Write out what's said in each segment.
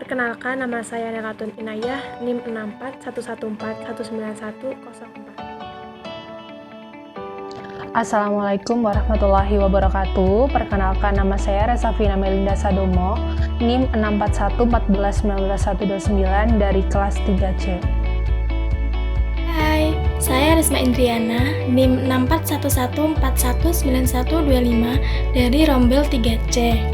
Perkenalkan, nama saya Nelatun Inayah, NIM 64114191004. Assalamualaikum warahmatullahi wabarakatuh. Perkenalkan, nama saya Resafina Melinda Sadomo, NIM 64114191029 dari kelas 3C. Hai, saya Risma Indriana, NIM 64114191025 dari Rombel 3C.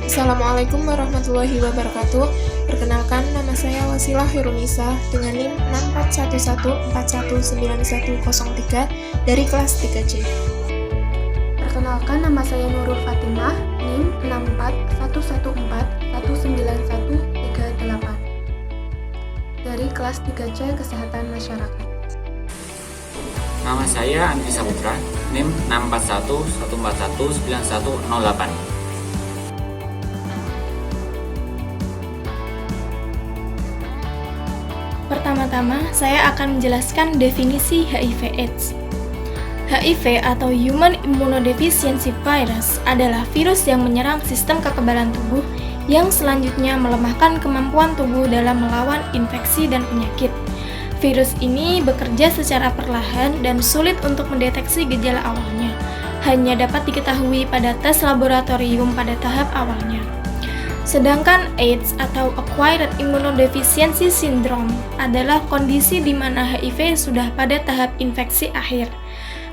Assalamualaikum warahmatullahi wabarakatuh. Perkenalkan, nama saya Wasilah Hirunisa dengan NIM 64114191003 dari kelas 3C. Perkenalkan, nama saya Nurul Fatimah, NIM 64114191038 dari kelas 3C Kesehatan Masyarakat. Nama saya Andri Saputra, NIM 64114191008. Pertama-tama, saya akan menjelaskan definisi HIV/AIDS. HIV atau Human Immunodeficiency Virus adalah virus yang menyerang sistem kekebalan tubuh yang selanjutnya melemahkan kemampuan tubuh dalam melawan infeksi dan penyakit. Virus ini bekerja secara perlahan dan sulit untuk mendeteksi gejala awalnya. Hanya dapat diketahui pada tes laboratorium pada tahap awalnya. Sedangkan AIDS atau Acquired Immunodeficiency Syndrome adalah kondisi di mana HIV sudah pada tahap infeksi akhir.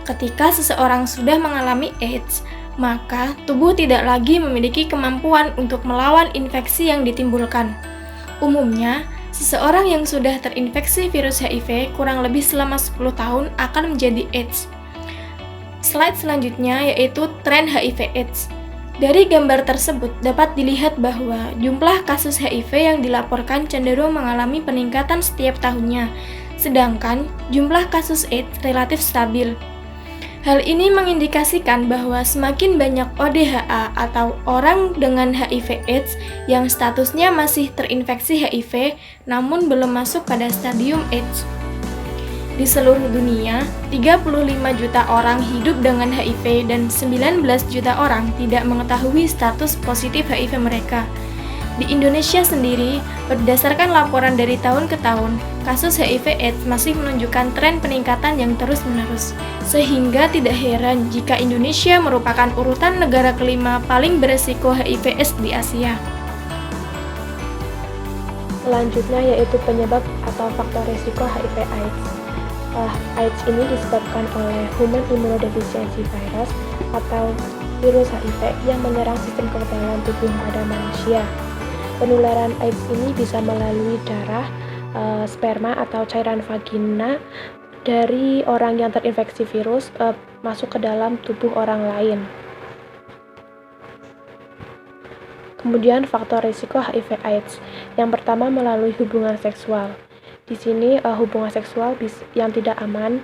Ketika seseorang sudah mengalami AIDS, maka tubuh tidak lagi memiliki kemampuan untuk melawan infeksi yang ditimbulkan. Umumnya, seseorang yang sudah terinfeksi virus HIV kurang lebih selama 10 tahun akan menjadi AIDS. Slide selanjutnya yaitu tren HIV/AIDS. Dari gambar tersebut dapat dilihat bahwa jumlah kasus HIV yang dilaporkan cenderung mengalami peningkatan setiap tahunnya, sedangkan jumlah kasus AIDS relatif stabil. Hal ini mengindikasikan bahwa semakin banyak ODHA atau orang dengan HIV/AIDS yang statusnya masih terinfeksi HIV namun belum masuk pada stadium AIDS. Di seluruh dunia, 35 juta orang hidup dengan HIV dan 19 juta orang tidak mengetahui status positif HIV mereka. Di Indonesia sendiri, berdasarkan laporan dari tahun ke tahun, kasus HIV/AIDS masih menunjukkan tren peningkatan yang terus-menerus. Sehingga tidak heran jika Indonesia merupakan urutan negara kelima paling beresiko HIV/AIDS di Asia. Selanjutnya yaitu penyebab atau faktor risiko HIV/AIDS. AIDS ini disebabkan oleh Human Immunodeficiency Virus atau virus HIV yang menyerang sistem kekebalan tubuh pada manusia. Penularan AIDS ini bisa melalui darah, sperma atau cairan vagina dari orang yang terinfeksi virus masuk ke dalam tubuh orang lain. Kemudian faktor risiko HIV/AIDS. Yang pertama melalui hubungan seksual. Di sini hubungan seksual yang tidak aman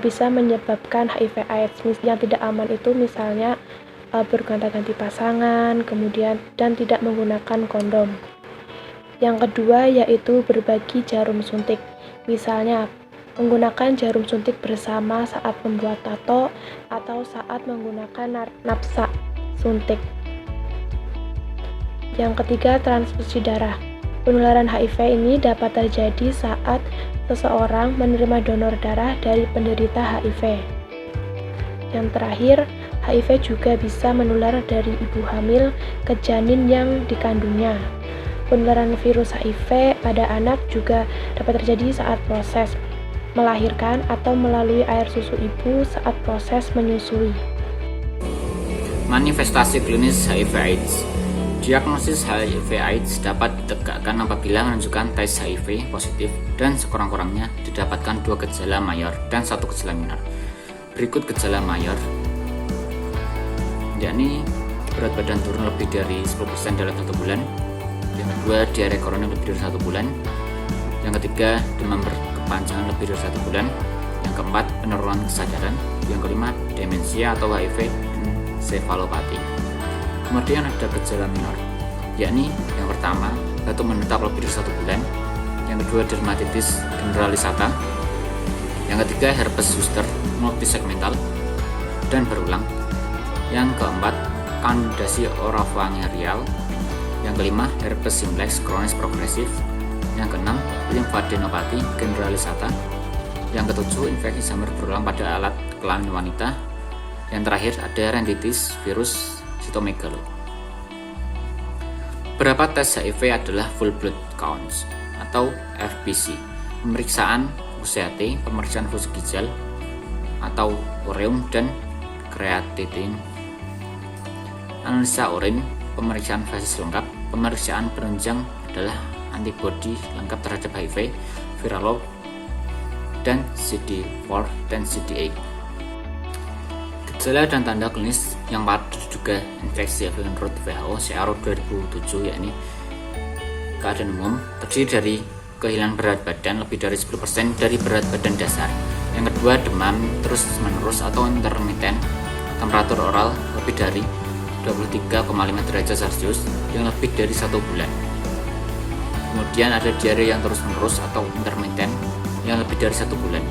bisa menyebabkan HIV/AIDS. Yang tidak aman itu misalnya bergonta-ganti pasangan, kemudian dan tidak menggunakan kondom. Yang kedua yaitu berbagi jarum suntik. Misalnya menggunakan jarum suntik bersama saat membuat tato atau saat menggunakan napsa suntik. Yang ketiga transfusi darah. Penularan HIV ini dapat terjadi saat seseorang menerima donor darah dari penderita HIV. Yang terakhir, HIV juga bisa menular dari ibu hamil ke janin yang dikandungnya. Penularan virus HIV pada anak juga dapat terjadi saat proses melahirkan atau melalui air susu ibu saat proses menyusui. Manifestasi klinis HIV/AIDS. Diagnosis HIV/AIDS dapat ditegakkan apabila menunjukkan tes HIV positif dan sekurang-kurangnya didapatkan 2 gejala mayor dan 1 gejala minor. Berikut gejala mayor, yakni berat badan turun lebih dari 10% dalam 1 bulan. Yang kedua, diare koroner lebih dari 1 bulan. Yang ketiga, demam berkepanjangan lebih dari 1 bulan. Yang keempat, penurunan kesadaran. Yang kelima, demensia atau HIV encephalopathy. Kemudian ada gejala minor, yakni yang pertama, batuk menetap lebih dari 1 bulan. Yang kedua, dermatitis generalisata. Yang ketiga, herpes zoster multisegmental dan berulang. Yang keempat, kandidasi oropharyngeal. Yang kelima, herpes simplex kronis progresif. Yang keenam, limfadenopati generalisata. Yang ketujuh, infeksi jamur berulang pada alat kelamin wanita. Yang terakhir, ada rhinitis virus sitomegalo. Beberapa tes HIV adalah full blood counts atau FBC, pemeriksaan UCT, pemeriksaan fungsi ginjal atau ureum dan kreatinin, analisa urin, pemeriksaan fases lengkap, pemeriksaan penunjang adalah antibodi lengkap terhadap HIV, viral load, dan CD4 dan CD8. Gejala dan tanda klinis yang patut juga infeksi HIV menurut WHO CRO 2007 yakni keadaan umum terdiri dari kehilangan berat badan lebih dari 10% dari berat badan dasar. Yang kedua, demam terus menerus atau intermittent, temperatur oral lebih dari 23,5 derajat Celcius yang lebih dari 1 bulan. Kemudian ada diare yang terus menerus atau intermittent yang lebih dari 1 bulan.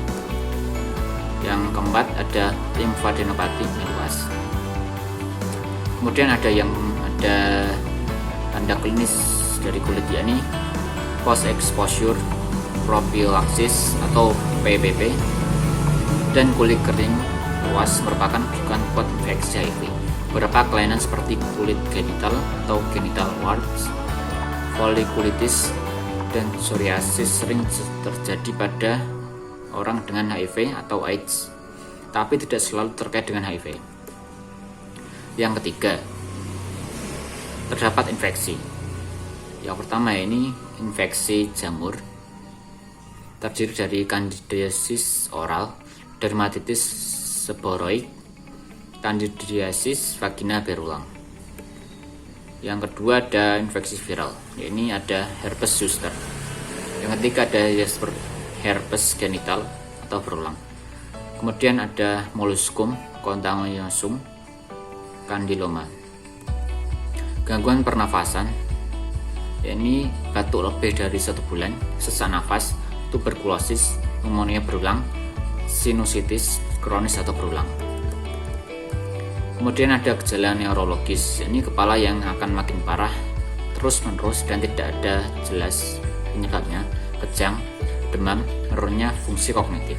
Yang keempat, ada limfadenopati meluas. Kemudian ada tanda klinis dari kulit yakni post exposure prophylaxis atau PPP, dan kulit kering luas merupakan rujukan kuat infeksi HIV. Beberapa kelainan seperti kulit genital atau genital warts, folikulitis, dan psoriasis sering terjadi pada orang dengan HIV atau AIDS, tapi tidak selalu terkait dengan HIV. Yang ketiga, terdapat infeksi. Yang pertama ini infeksi jamur, terdiri dari kandidiasis oral, dermatitis seboroid, kandidiasis vagina berulang. Yang kedua ada infeksi viral, ini ada herpes zoster. Yang ketiga ada herpes genital atau berulang. Kemudian ada molluscum contagiosum candyloma. Gangguan pernafasan, ini batuk lebih dari 1 bulan, sesak nafas, tuberkulosis, pneumonia berulang, sinusitis kronis atau berulang. Kemudian ada gejala neurologis, ini kepala yang akan makin parah terus-menerus dan tidak ada jelas penyebabnya, kejang, demam, menurunnya fungsi kognitif.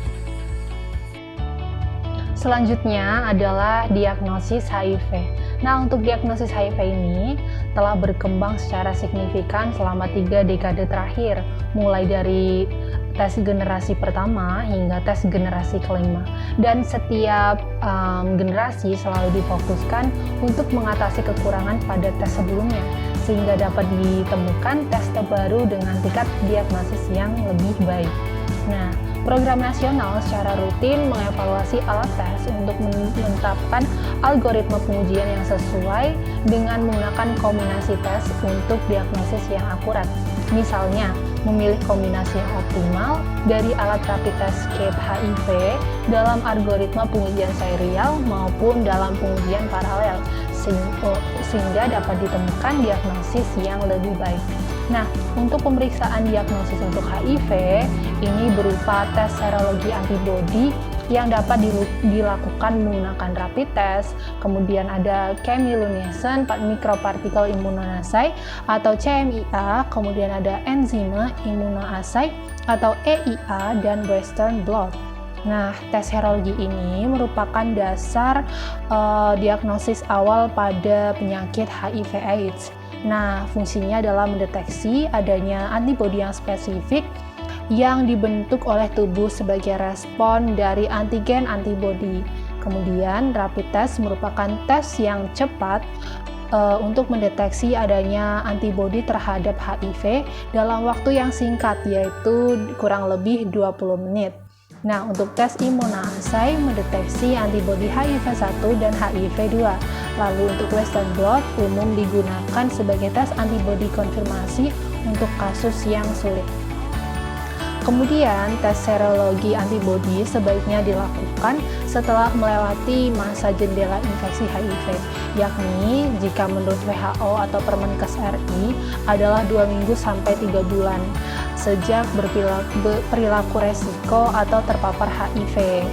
Selanjutnya adalah diagnosis HIV. Nah, untuk diagnosis HIV ini telah berkembang secara signifikan selama 3 dekade terakhir, mulai dari tes generasi pertama hingga tes generasi kelima. Dan setiap generasi selalu difokuskan untuk mengatasi kekurangan pada tes sebelumnya, sehingga dapat ditemukan tes terbaru dengan tingkat diagnosis yang lebih baik. Nah, program nasional secara rutin mengevaluasi alat tes untuk menetapkan algoritma pengujian yang sesuai dengan menggunakan kombinasi tes untuk diagnosis yang akurat. Misalnya, memilih kombinasi yang optimal dari alat rapid test kit HIV dalam algoritma pengujian serial maupun dalam pengujian paralel, sehingga dapat ditemukan diagnosis yang lebih baik. Nah, untuk pemeriksaan diagnosis untuk HIV, ini berupa tes serologi antibodi yang dapat dilakukan menggunakan rapid test, kemudian ada chemiluminescent microparticle immunoassay atau CMIA, kemudian ada enzima immunoassay atau EIA, dan western blot. Nah, tes serologi ini merupakan dasar diagnosis awal pada penyakit HIV/AIDS. Nah, fungsinya adalah mendeteksi adanya antibodi yang spesifik yang dibentuk oleh tubuh sebagai respon dari antigen antibodi. Kemudian, rapid test merupakan tes yang cepat untuk mendeteksi adanya antibodi terhadap HIV dalam waktu yang singkat, yaitu kurang lebih 20 menit. Nah, untuk tes immunoassay mendeteksi antibodi HIV1 dan HIV2. Lalu untuk western blot umum digunakan sebagai tes antibodi konfirmasi untuk kasus yang sulit. Kemudian, tes serologi antibodi sebaiknya dilakukan setelah melewati masa jendela infeksi HIV, yakni jika menurut WHO atau Permenkes RI adalah 2 minggu sampai 3 bulan sejak berperilaku resiko atau terpapar HIV.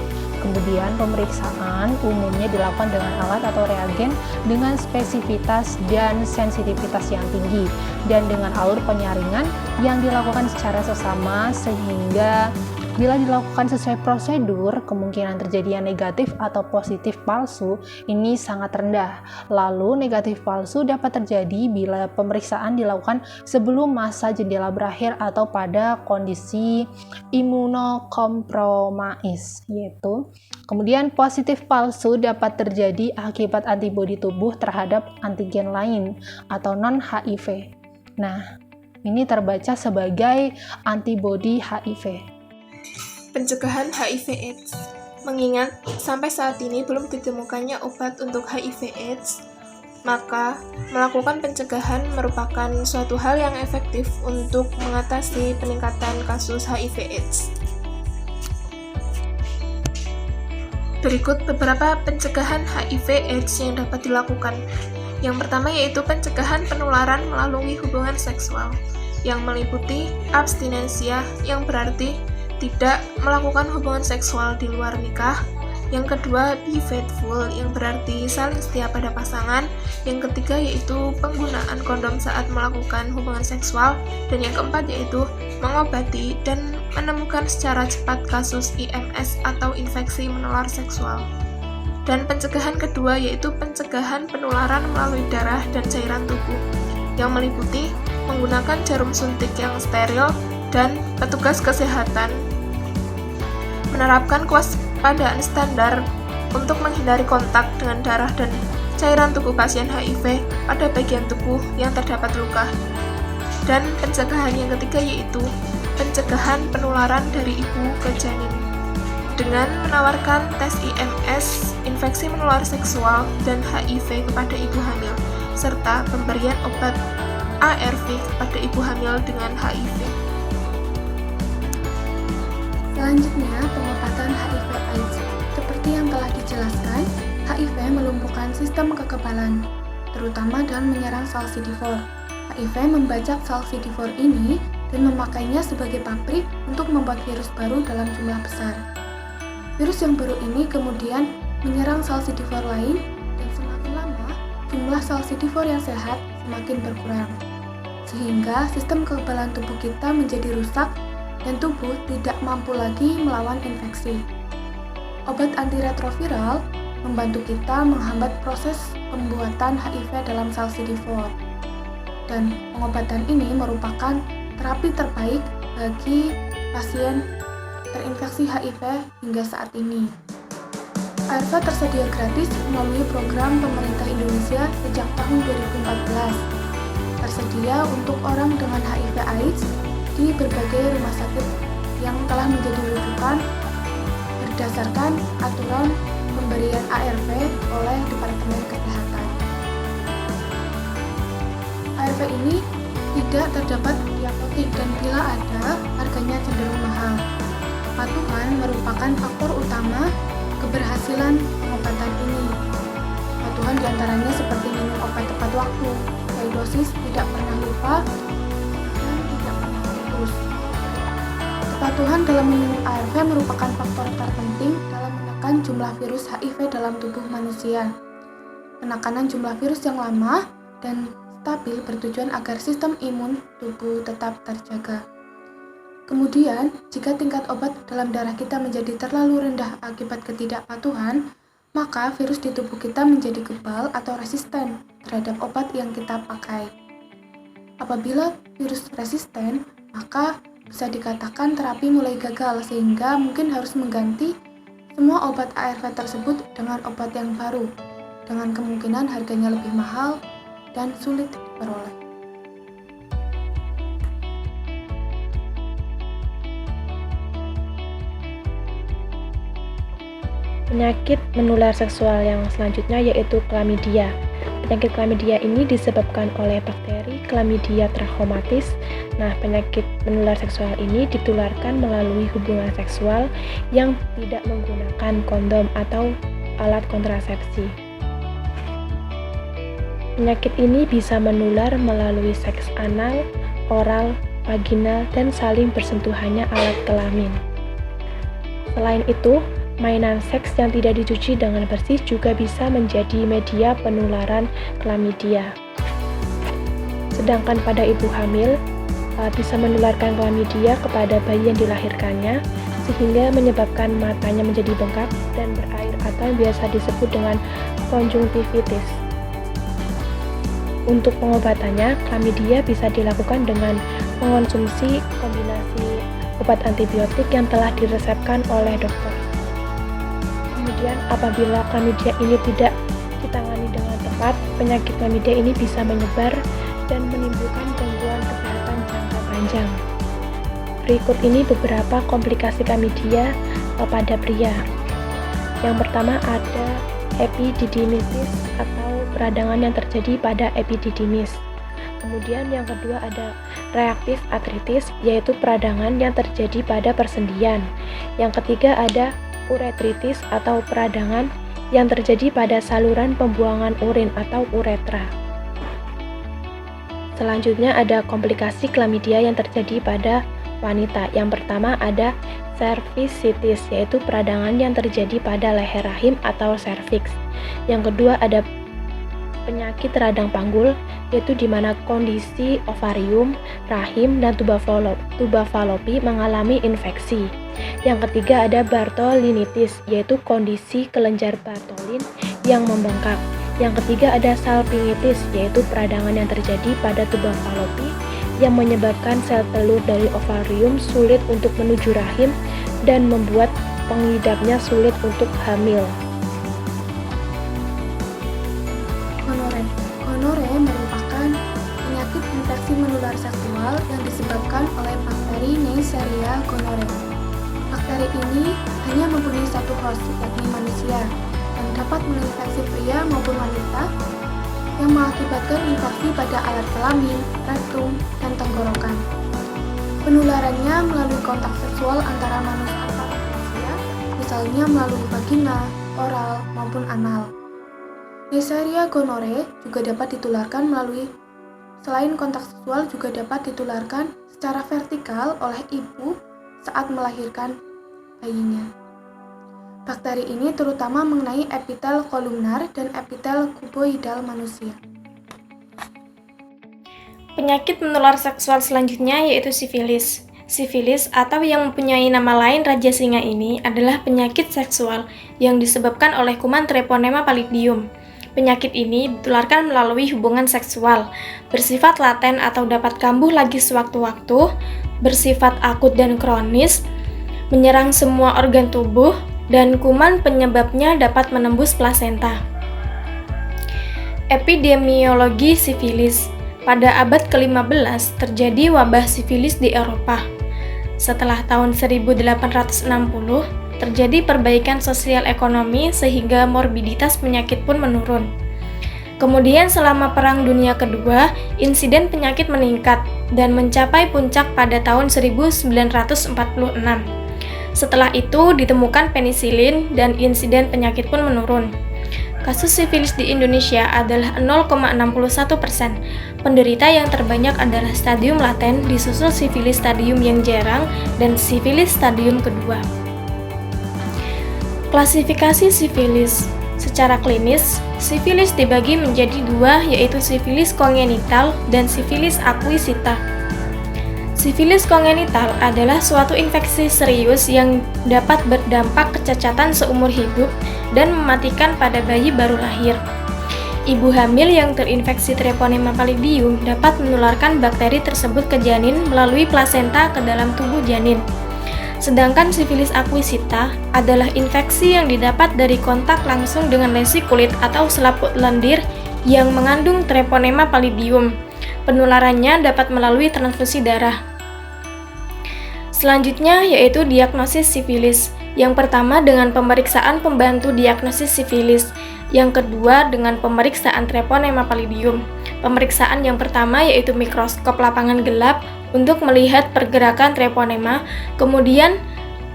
Kemudian pemeriksaan umumnya dilakukan dengan alat atau reagen dengan spesifitas dan sensitivitas yang tinggi dan dengan alur penyaringan yang dilakukan secara sesama sehingga bila dilakukan sesuai prosedur, kemungkinan terjadinya negatif atau positif palsu ini sangat rendah. Lalu negatif palsu dapat terjadi bila pemeriksaan dilakukan sebelum masa jendela berakhir atau pada kondisi imunokompromis yaitu. Kemudian positif palsu dapat terjadi akibat antibodi tubuh terhadap antigen lain atau non-HIV. Nah, ini terbaca sebagai antibodi HIV. Pencegahan HIV/AIDS. Mengingat sampai saat ini belum ditemukannya obat untuk HIV/AIDS, maka melakukan pencegahan merupakan suatu hal yang efektif untuk mengatasi peningkatan kasus HIV/AIDS. Berikut beberapa pencegahan HIV/AIDS yang dapat dilakukan. Yang pertama yaitu pencegahan penularan melalui hubungan seksual, yang meliputi abstinensia, yang berarti tidak melakukan hubungan seksual di luar nikah. Yang kedua, be faithful, yang berarti saling setia pada pasangan. Yang ketiga yaitu penggunaan kondom saat melakukan hubungan seksual. Dan yang keempat yaitu mengobati dan menemukan secara cepat kasus IMS atau infeksi menular seksual. Dan pencegahan kedua yaitu pencegahan penularan melalui darah dan cairan tubuh, yang meliputi menggunakan jarum suntik yang steril dan petugas kesehatan menerapkan kewaspadaan standar untuk menghindari kontak dengan darah dan cairan tubuh pasien HIV pada bagian tubuh yang terdapat luka. Dan pencegahan yang ketiga yaitu pencegahan penularan dari ibu ke janin dengan menawarkan tes IMS, infeksi menular seksual, dan HIV kepada ibu hamil, serta pemberian obat ARV kepada ibu hamil dengan HIV. Selanjutnya, pengobatan HIV/AIDS. Seperti yang telah dijelaskan, HIV melumpuhkan sistem kekebalan, terutama dengan menyerang sel CD4. HIV membajak sel CD4 ini dan memakainya sebagai pabrik untuk membuat virus baru dalam jumlah besar. Virus yang baru ini kemudian menyerang sel CD4 lain, dan semakin lama, jumlah sel CD4 yang sehat semakin berkurang, sehingga sistem kekebalan tubuh kita menjadi rusak dan tubuh tidak mampu lagi melawan infeksi. Obat antiretroviral membantu kita menghambat proses pembuatan HIV dalam sel CD4. Dan pengobatan ini merupakan terapi terbaik bagi pasien terinfeksi HIV hingga saat ini. ARV tersedia gratis melalui program pemerintah Indonesia sejak tahun 2014. Tersedia untuk orang dengan HIV/AIDS di berbagai rumah sakit yang telah menjadi rujukan berdasarkan aturan pemberian ARV oleh Departemen Kesehatan. ARV ini tidak terdapat di apotek dan bila ada, harganya cenderung mahal. Kepatuhan merupakan faktor utama keberhasilan pengobatan ini. Kepatuhan diantaranya seperti minum obat tepat waktu, sesuai dosis, tidak pernah lupa, dan tidak pernah putus. Kepatuhan dalam minum ARV merupakan faktor terpenting dalam menekan jumlah virus HIV dalam tubuh manusia. Penekanan jumlah virus yang lama dan stabil bertujuan agar sistem imun tubuh tetap terjaga. Kemudian, jika tingkat obat dalam darah kita menjadi terlalu rendah akibat ketidakpatuhan, maka virus di tubuh kita menjadi kebal atau resisten terhadap obat yang kita pakai. Apabila virus resisten, maka bisa dikatakan terapi mulai gagal sehingga mungkin harus mengganti semua obat ARV tersebut dengan obat yang baru, dengan kemungkinan harganya lebih mahal dan sulit diperoleh. Penyakit menular seksual yang selanjutnya yaitu chlamydia. Penyakit chlamydia ini disebabkan oleh bakteri Chlamydia trachomatis. Nah, penyakit menular seksual ini ditularkan melalui hubungan seksual yang tidak menggunakan kondom atau alat kontrasepsi. Penyakit ini bisa menular melalui seks anal, oral, vaginal, dan saling bersentuhannya alat kelamin. Selain itu, mainan seks yang tidak dicuci dengan bersih juga bisa menjadi media penularan chlamydia. Sedangkan pada ibu hamil, bisa menularkan chlamydia kepada bayi yang dilahirkannya, sehingga menyebabkan matanya menjadi bengkak dan berair atau biasa disebut dengan konjungtivitis. Untuk pengobatannya, chlamydia bisa dilakukan dengan mengonsumsi kombinasi obat antibiotik yang telah diresepkan oleh dokter. Kemudian, apabila chlamydia ini tidak ditangani dengan tepat, penyakit chlamydia ini bisa menyebar dan menimbulkan gangguan kesehatan jangka panjang. Berikut ini beberapa komplikasi chlamydia pada pria. Yang pertama ada epididymitis atau peradangan yang terjadi pada epididymis. Kemudian yang kedua ada reaktif artritis, yaitu peradangan yang terjadi pada persendian. Yang ketiga ada uretritis atau peradangan yang terjadi pada saluran pembuangan urin atau uretra. Selanjutnya ada komplikasi chlamydia yang terjadi pada wanita. Yang pertama ada cervicitis, yaitu peradangan yang terjadi pada leher rahim atau serviks. Yang kedua ada penyakit radang panggul, yaitu di mana kondisi ovarium, rahim, dan tuba fallopi mengalami infeksi. Yang ketiga ada Bartholinitis, yaitu kondisi kelenjar Bartholin yang membengkak. Yang ketiga ada salpingitis, yaitu peradangan yang terjadi pada tuba fallopi yang menyebabkan sel telur dari ovarium sulit untuk menuju rahim dan membuat pengidapnya sulit untuk hamil. Gonore merupakan penyakit infeksi menular seksual yang disebabkan oleh bakteri Neisseria gonorrhoeae. Bakteri ini hanya mempunyai satu host, yakni manusia, dan dapat menginfeksi pria maupun wanita yang mengakibatkan infeksi pada alat kelamin, rektum, dan tenggorokan. Penularannya melalui kontak seksual antara manusia, misalnya melalui vagina, oral, maupun anal. Neisseria gonorrhoeae juga dapat ditularkan selain kontak seksual juga dapat ditularkan secara vertikal oleh ibu saat melahirkan bayinya. Bakteri ini terutama mengenai epitel kolumnar dan epitel kuboidal manusia. Penyakit menular seksual selanjutnya yaitu sifilis. Sifilis atau yang mempunyai nama lain raja singa ini adalah penyakit seksual yang disebabkan oleh kuman Treponema pallidum. Penyakit ini ditularkan melalui hubungan seksual, bersifat laten atau dapat kambuh lagi sewaktu-waktu, bersifat akut dan kronis, menyerang semua organ tubuh, dan kuman penyebabnya dapat menembus plasenta. Epidemiologi sifilis. Pada abad ke-15 terjadi wabah sifilis di Eropa. Setelah tahun 1860, terjadi perbaikan sosial ekonomi sehingga morbiditas penyakit pun menurun. Kemudian selama Perang Dunia Kedua, insiden penyakit meningkat dan mencapai puncak pada tahun 1946. Setelah itu ditemukan penisilin dan insiden penyakit pun menurun. Kasus sifilis di Indonesia adalah 0,61%. Penderita yang terbanyak adalah stadium laten, disusul sifilis stadium yang jarang, dan sifilis stadium kedua. Klasifikasi sifilis. Secara klinis, sifilis dibagi menjadi dua, yaitu sifilis kongenital dan sifilis akuisita. Sifilis kongenital adalah suatu infeksi serius yang dapat berdampak kecacatan seumur hidup dan mematikan pada bayi baru lahir. Ibu hamil yang terinfeksi Treponema pallidum dapat menularkan bakteri tersebut ke janin melalui plasenta ke dalam tubuh janin. Sedangkan sifilis akuisita adalah infeksi yang didapat dari kontak langsung dengan lesi kulit atau selaput lendir yang mengandung Treponema pallidum. Penularannya dapat melalui transfusi darah. Selanjutnya yaitu diagnosis sifilis. Yang pertama dengan pemeriksaan pembantu diagnosis sifilis. Yang kedua dengan pemeriksaan Treponema pallidum. Pemeriksaan yang pertama yaitu mikroskop lapangan gelap untuk melihat pergerakan treponema, kemudian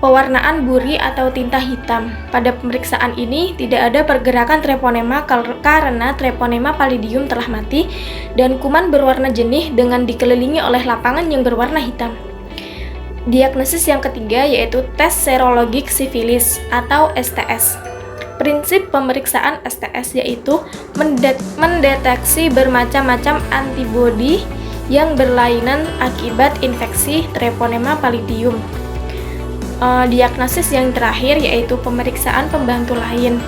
pewarnaan buri atau tinta hitam. Pada pemeriksaan ini tidak ada pergerakan treponema karena Treponema pallidum telah mati dan kuman berwarna jenih dengan dikelilingi oleh lapangan yang berwarna hitam. Diagnosis yang ketiga yaitu tes serologik sifilis atau STS. Prinsip pemeriksaan STS yaitu mendeteksi bermacam-macam antibodi yang berlainan akibat infeksi Treponema pallidum. Diagnosis yang terakhir yaitu pemeriksaan pembantu lain.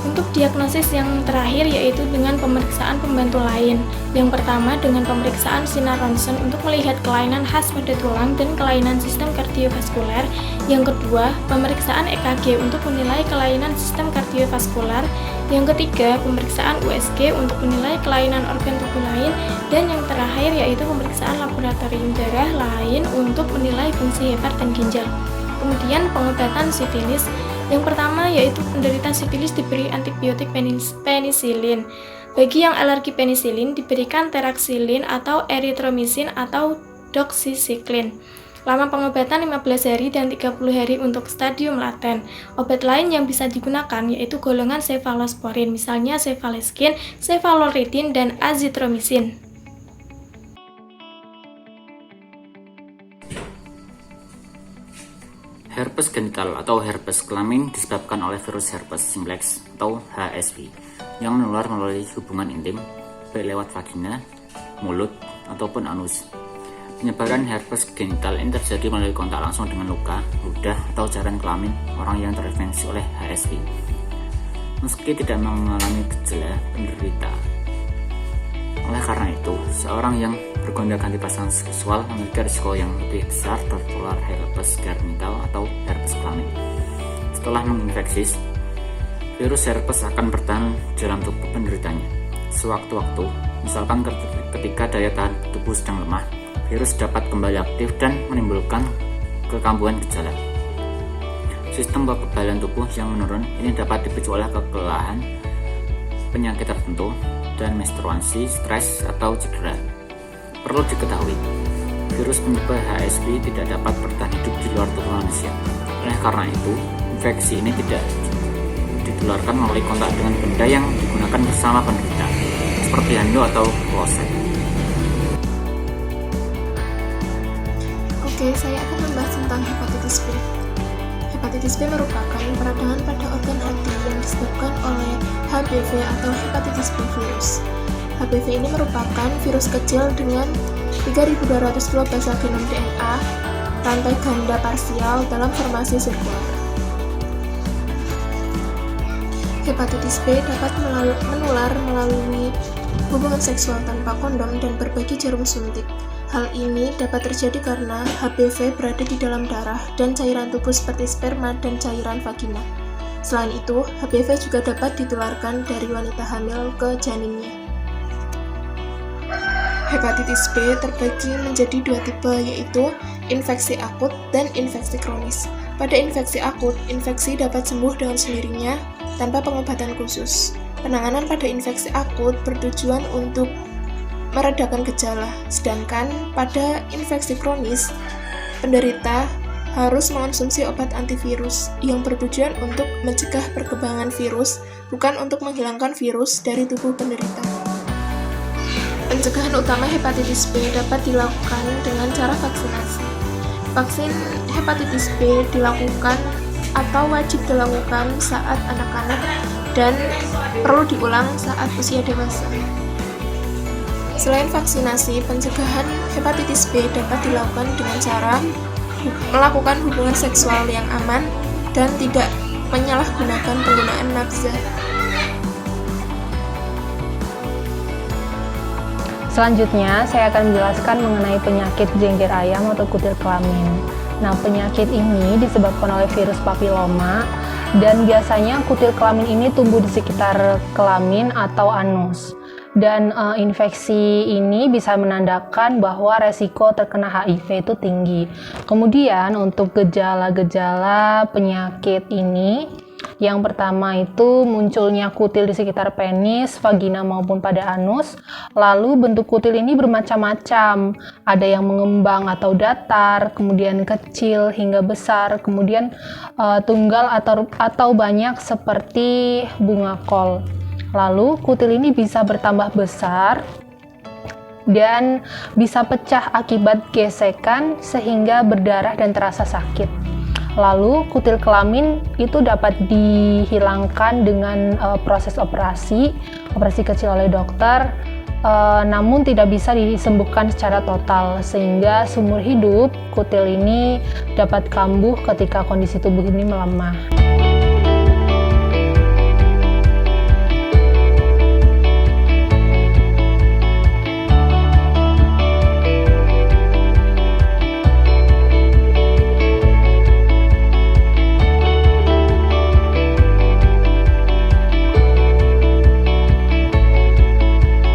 Untuk diagnosis yang terakhir yaitu dengan pemeriksaan pembantu lain. Yang pertama dengan pemeriksaan sinar ronsen untuk melihat kelainan khas pada tulang dan kelainan sistem kardiovaskuler. Yang kedua, pemeriksaan EKG untuk menilai kelainan sistem kardiovaskuler. Yang ketiga, pemeriksaan USG untuk menilai kelainan organ tubuh lain. Dan yang terakhir yaitu pemeriksaan laboratorium darah lain untuk menilai fungsi hepat dan ginjal. Kemudian pengobatan sifilis. Yang pertama yaitu penderita sifilis diberi antibiotik penisilin. Bagi yang alergi penisilin diberikan teraksilin atau eritromisin atau doxycycline. Lama pengobatan 15 hari dan 30 hari untuk stadium laten. Obat lain yang bisa digunakan yaitu golongan cefalosporin, misalnya cefalexin, cefaloridin, dan azitromisin. Herpes genital atau herpes kelamin disebabkan oleh virus herpes simplex atau HSV yang menular melalui hubungan intim, baik lewat vagina, mulut, ataupun anus. Penyebaran herpes genital ini terjadi melalui kontak langsung dengan luka, ludah, atau cairan kelamin orang yang terinfeksi oleh HSV. Meski tidak mengalami gejala penderita. Oleh karena itu, seorang yang bergonda-ganti pasangan seksual memiliki risiko yang lebih besar tertular herpes genital atau herpes kelamin. Setelah menginfeksi, virus herpes akan bertahan dalam tubuh penderitanya. Sewaktu-waktu, misalkan ketika daya tahan tubuh sedang lemah, virus dapat kembali aktif dan menimbulkan kekambuhan gejala. Sistem kekebalan tubuh yang menurun ini dapat dipicu oleh kekelelahan, penyakit tertentu, dan menstruasi, stres, atau cedera. Perlu diketahui, virus penyebar HSV tidak dapat bertahan hidup di luar tubuh manusia. Oleh karena itu, infeksi ini tidak ditularkan melalui kontak dengan benda yang digunakan bersama penderita, seperti handuk atau kloset. Oke, saya akan membahas tentang hepatitis B. Hepatitis B merupakan peradangan pada organ hati yang disebabkan oleh HBV atau hepatitis B virus. HBV ini merupakan virus kecil dengan 3.200 kilobasa genom DNA, rantai ganda parsial dalam formasi sirkular. Hepatitis B dapat menular melalui hubungan seksual tanpa kondom dan berbagi jarum suntik. Hal ini dapat terjadi karena HBV berada di dalam darah dan cairan tubuh seperti sperma dan cairan vagina. Selain itu, HBV juga dapat ditularkan dari wanita hamil ke janinnya. Hepatitis B terbagi menjadi dua tipe, yaitu infeksi akut dan infeksi kronis. Pada infeksi akut, infeksi dapat sembuh dengan sendirinya tanpa pengobatan khusus. Penanganan pada infeksi akut bertujuan untuk meredakan gejala, sedangkan pada infeksi kronis, penderita harus mengonsumsi obat antivirus yang bertujuan untuk mencegah perkembangan virus, bukan untuk menghilangkan virus dari tubuh penderita. Pencegahan utama hepatitis B dapat dilakukan dengan cara vaksinasi. Vaksin hepatitis B dilakukan atau wajib dilakukan saat anak-anak dan perlu diulang saat usia dewasa. Selain vaksinasi, pencegahan hepatitis B dapat dilakukan dengan cara melakukan hubungan seksual yang aman dan tidak menyalahgunakan penggunaan nafza. Selanjutnya, saya akan menjelaskan mengenai penyakit jengger ayam atau kutil kelamin. Nah, penyakit ini disebabkan oleh virus papiloma dan biasanya kutil kelamin ini tumbuh di sekitar kelamin atau anus. Dan infeksi ini bisa menandakan bahwa resiko terkena HIV itu tinggi. Kemudian untuk gejala-gejala penyakit ini, yang pertama itu munculnya kutil di sekitar penis, vagina maupun pada anus. Lalu bentuk kutil ini bermacam-macam. Ada yang mengembang atau datar, kemudian kecil hingga besar, kemudian tunggal atau banyak seperti bunga kol. Lalu kutil ini bisa bertambah besar dan bisa pecah akibat gesekan sehingga berdarah dan terasa sakit. Lalu kutil kelamin itu dapat dihilangkan dengan proses operasi kecil oleh dokter, namun tidak bisa disembuhkan secara total, sehingga seumur hidup kutil ini dapat kambuh ketika kondisi tubuh ini melemah.